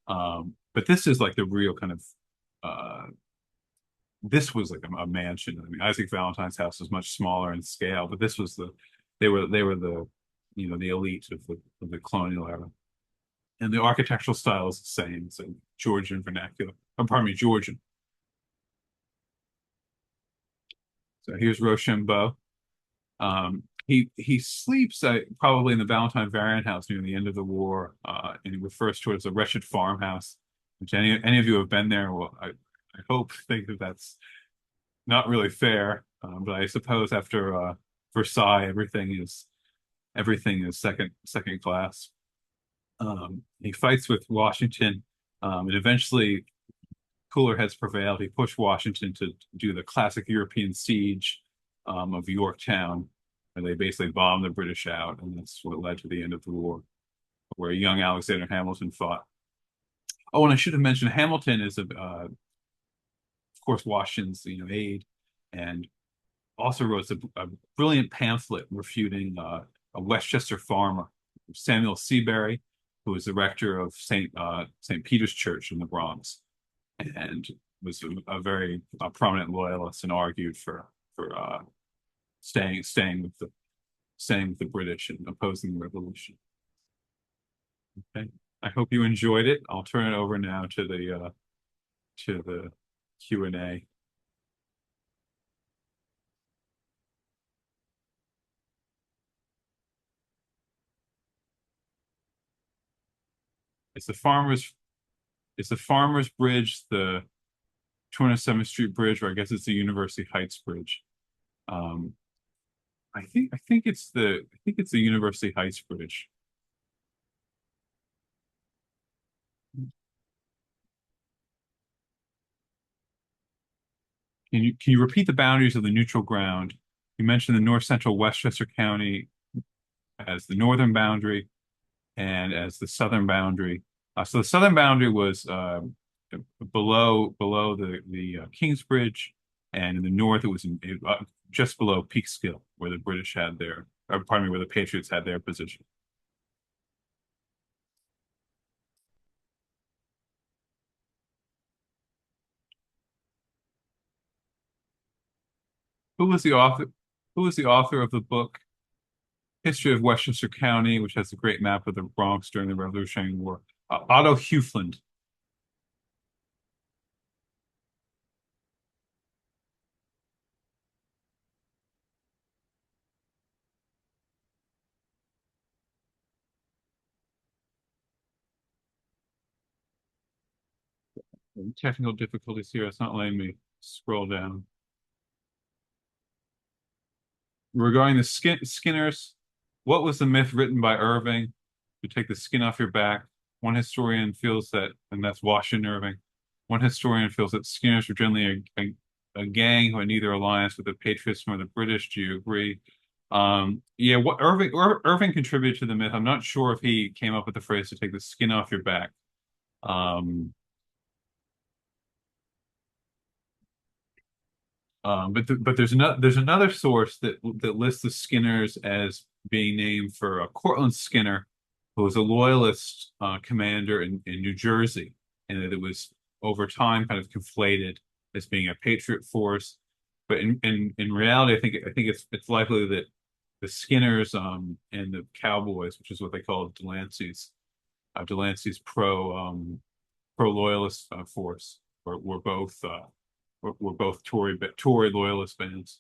But this is like the real kind of this was like a mansion. I mean, Isaac Valentine's house was much smaller in scale, but this was they were the the elite of the colonial era. And the architectural style is the same. It's a Georgian vernacular. Pardon me, Georgian. So here's Rochambeau. He sleeps probably in the Valentine Variant house near the end of the war, and he refers to it as a wretched farmhouse. Which any of you who have been there will, I hope, think that that's not really fair. But I suppose after Versailles, everything is second class. He fights with Washington, and eventually cooler heads prevailed. He pushed Washington to do the classic European siege of Yorktown, where they basically bombed the British out, and that's what led to the end of the war, where young Alexander Hamilton fought. Oh, and I should have mentioned Hamilton is of course, Washington's aide, and also wrote a brilliant pamphlet refuting a Westchester farmer, Samuel Seabury, who was the rector of St. Peter's Church in the Bronx, and was a very prominent loyalist and argued for staying with the British and opposing the revolution. Okay, I hope you enjoyed it. I'll turn it over now to the Q&A. It's the farmers It's the Farmers Bridge, the 207th Street Bridge, or I guess it's the University Heights Bridge. Um, I think it's the University Heights Bridge. Can you repeat the boundaries of the neutral ground? You mentioned the north central Westchester County as the northern boundary and as the southern boundary. So the southern boundary was below the Kingsbridge, and in the north it was just below Peekskill, where the British had their, or pardon me, where the Patriots had their position. Who was the author? Who was the author of the book History of Westchester County, which has a great map of the Bronx during the Revolutionary War? Otto Hufeland. Technical difficulties here. It's not letting me scroll down. Regarding the Skinners, what was the myth written by Irving to take the skin off your back? One historian feels that, and that's Washington Irving. One historian feels that Skinners were generally a gang who had neither alliance with the Patriots nor the British. Do you agree? Yeah, what Irving contributed to the myth. I'm not sure if he came up with the phrase to take the skin off your back. Um, but there's another source that lists the Skinners as being named for Cortlandt Skinner, who was a loyalist commander in New Jersey, and that it was over time kind of conflated as being a patriot force. But in reality, I think it's likely that the Skinners and the Cowboys, which is what they call Delancey's pro loyalist force, were both Tory loyalist bands.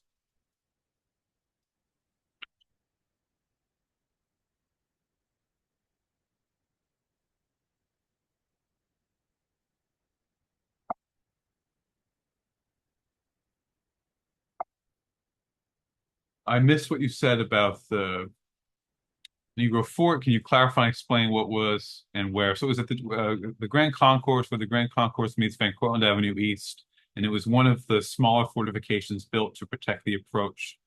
I missed what you said about the Negro Fort. Can you clarify and explain what was and where? So it was at the Grand Concourse, where the Grand Concourse meets Van Cortlandt Avenue East, and it was one of the smaller fortifications built to protect the approach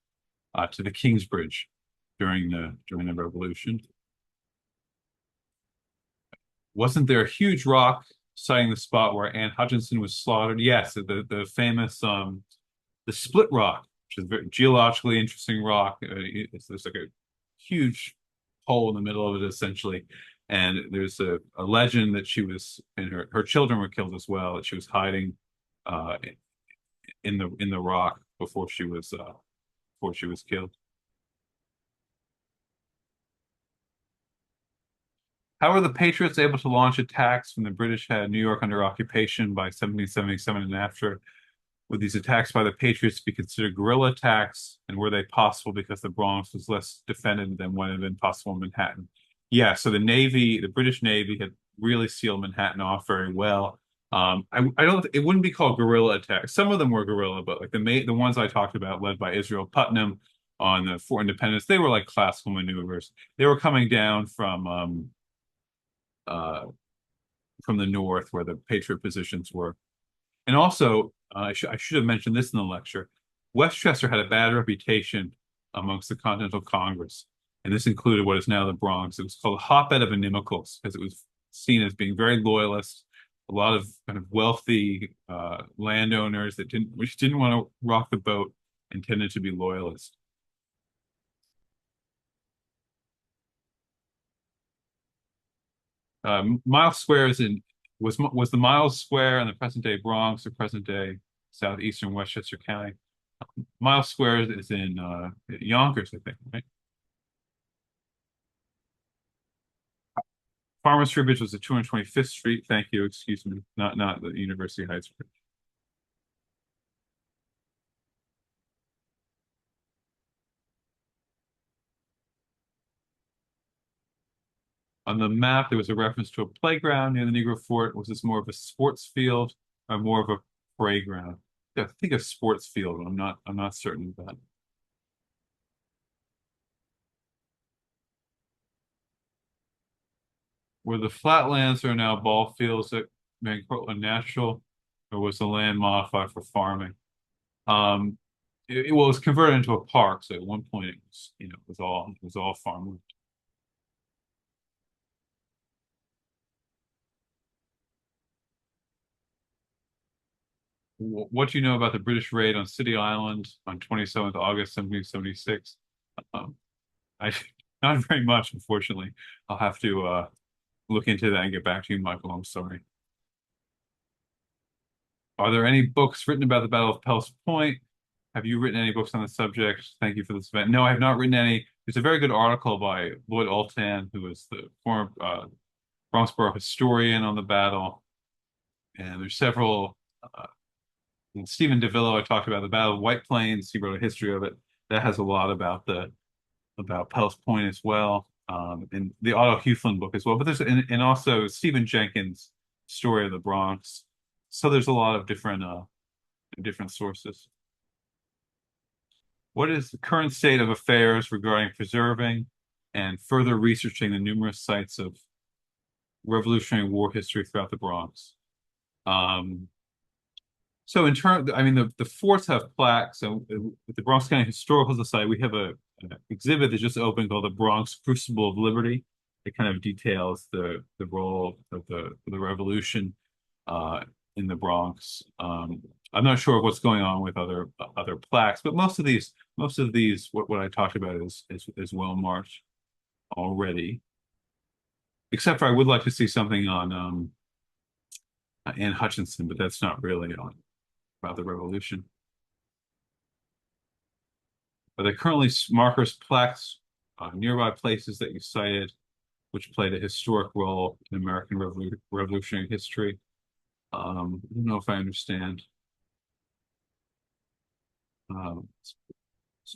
to the Kingsbridge during the Revolution. Wasn't there a huge rock citing the spot where Anne Hutchinson was slaughtered? Yes, the famous the Split Rock, which is a very geologically interesting rock. There's like a huge hole in the middle of it, essentially. And there's a legend that she was, and her children were killed as well, that she was hiding uh, in the rock before she was killed. How were the Patriots able to launch attacks when the British had New York under occupation by 1777 and after? Would these attacks by the Patriots be considered guerrilla attacks, and were they possible because the Bronx was less defended than what had been possible in Manhattan? Yeah, so the British Navy had really sealed Manhattan off very well. I don't, it wouldn't be called guerrilla attacks. Some of them were guerrilla, but like the ones I talked about, led by Israel Putnam on the Fort Independence, they were like classical maneuvers. They were coming down uh, from the north where the Patriot positions were. And also, I should have mentioned this in the lecture. Westchester had a bad reputation amongst the Continental Congress, and this included what is now the Bronx. It was called a hotbed of inimicals because it was seen as being very loyalist, a lot of kind of wealthy landowners that didn't want to rock the boat and tended to be loyalists. Miles Square is in was the Miles Square in the present day Bronx or present day southeastern Westchester County. Miles Square is in Yonkers, I think, right? Farmers Street Bridge was at 225th Street. Thank you. Excuse me. Not the University Heights Bridge. On the map, there was a reference to a playground near the Negro Fort. Was this more of a sports field or more of a playground? I think a sports field, but I'm not certain of that. Were the flatlands are now ball fields at Van Cortlandt National, or was the land modified for farming? Um, well, it was converted into a park, so at one point it was, it was all farmland. What do you know about the British raid on City Island on 27th August 1776? Um, I not very much, unfortunately. I'll have to look into that and get back to you, Michael. I'm sorry. Are there any books written about the Battle of Pell's Point? Have you written any books on the subject? Thank you for this event. No, I have not written any. There's a very good article by Lloyd Altan, who is the former Bronxboro historian on the battle. And there's several. And Stephen DeVillo, I talked about the Battle of White Plains. He wrote a history of it. That has a lot about the about Pell's Point as well, and the Otto Hueflin book as well. But and also Stephen Jenkins' story of the Bronx. So there's a lot of different sources. What is the current state of affairs regarding preserving and further researching the numerous sites of Revolutionary War history throughout the Bronx? Um, so in turn, I mean, the forts have plaques. So at the Bronx County Historical Society, we have an exhibit that just opened called the Bronx Crucible of Liberty. It kind of details the role of the revolution uh, in the Bronx. I'm not sure what's going on with other plaques, but most of these what I talked about is well marked already. Except for I would like to see something on Anne Hutchinson, but that's not really on about the revolution. Are there currently markers, plaques, nearby places that you cited, which played a historic role in American revolutionary history? I don't know if I understand. Um,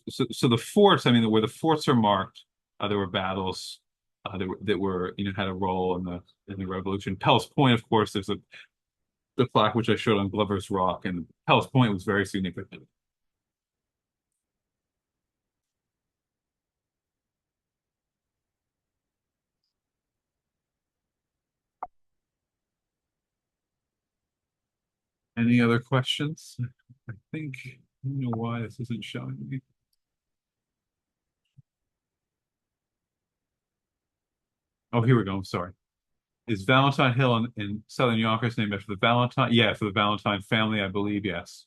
so the forts, I mean, where the forts are marked, there were battles that were, had a role in the revolution. Pell's Point, of course, there's the plaque which I showed on Glover's Rock, and Pell's Point was very significant. Any other questions? I think I don't know why this isn't showing me. Oh, here we go. I'm sorry. Is Valentine Hill in Southern Yonkers named after the Valentine? Yeah, for the Valentine family, I believe, yes.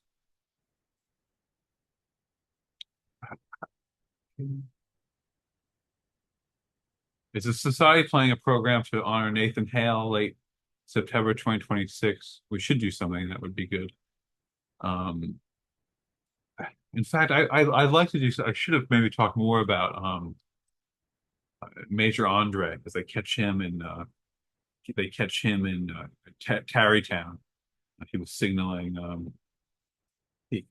Is the society planning a program to honor Nathan Hale late September 2026? We should do something that would be good. Um, in fact, I'd like to do so. I should have maybe talked more about Major Andre because they catch him in Tarrytown. He was signaling. He,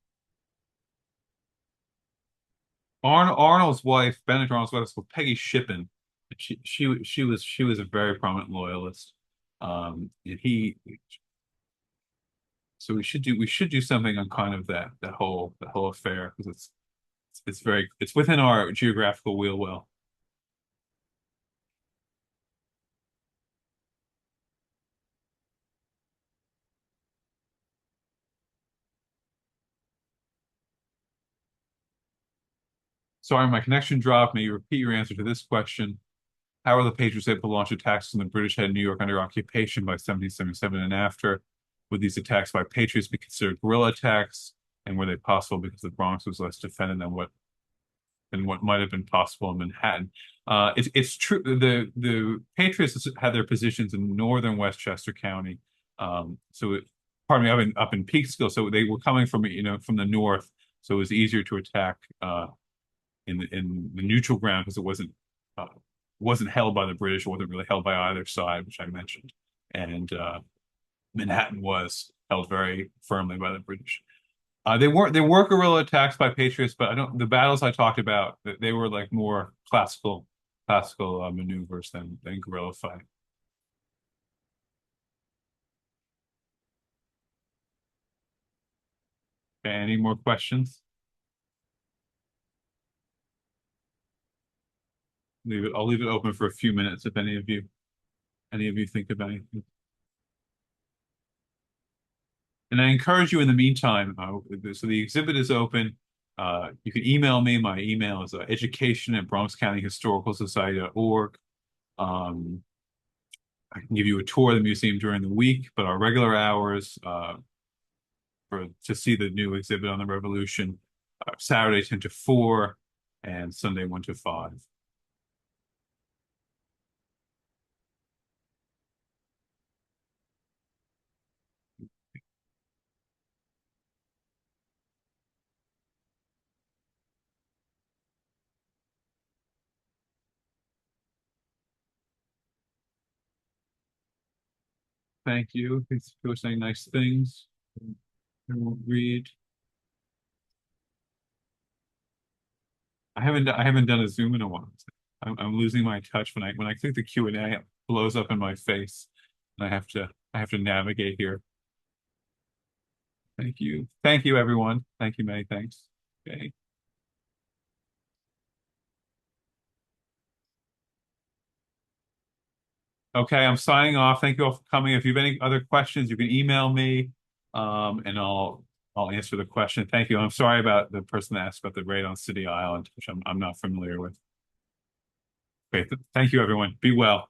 Arnold's wife, Benedict Arnold's wife, was Peggy Shippen. She was a very prominent loyalist. And he so we should do something on kind of that whole affair because it's within our geographical wheel well. Sorry, my connection dropped. May you repeat your answer to this question? How were the Patriots able to launch attacks when the British had New York under occupation by 1777 and after? Would these attacks by Patriots be considered guerrilla attacks? And were they possible because the Bronx was less defended than what might have been possible in Manhattan? It's true. The Patriots had their positions in northern Westchester County. So pardon me, up in Peekskill. So they were coming from from the north. So it was easier to attack in the neutral ground because it wasn't held by the British. It wasn't really held by either side, which I mentioned. And Manhattan was held very firmly by the British. There were guerrilla attacks by Patriots, but I don't. The battles I talked about, they were like more classical maneuvers than guerrilla fighting. Okay, any more questions? I'll leave it open for a few minutes if any of you think of anything. And I encourage you in the meantime, so the exhibit is open. You can email me. My email is education@bronxcountyhistoricalsociety.org. Um, I can give you a tour of the museum during the week, but our regular hours to see the new exhibit on the Revolution, Saturday 10 to 4 and Sunday 1 to 5. Thank you. Thanks for saying nice things. I won't read. I haven't done a Zoom in a while. I'm losing my touch when I click the Q&A, it blows up in my face, and I have to navigate here. Thank you, everyone. Thank you, many thanks. Okay. Okay, I'm signing off. Thank you all for coming. If you have any other questions, you can email me, and I'll answer the question. Thank you. I'm sorry about the person that asked about the raid on City Island, which I'm not familiar with. Okay, thank you, everyone. Be well.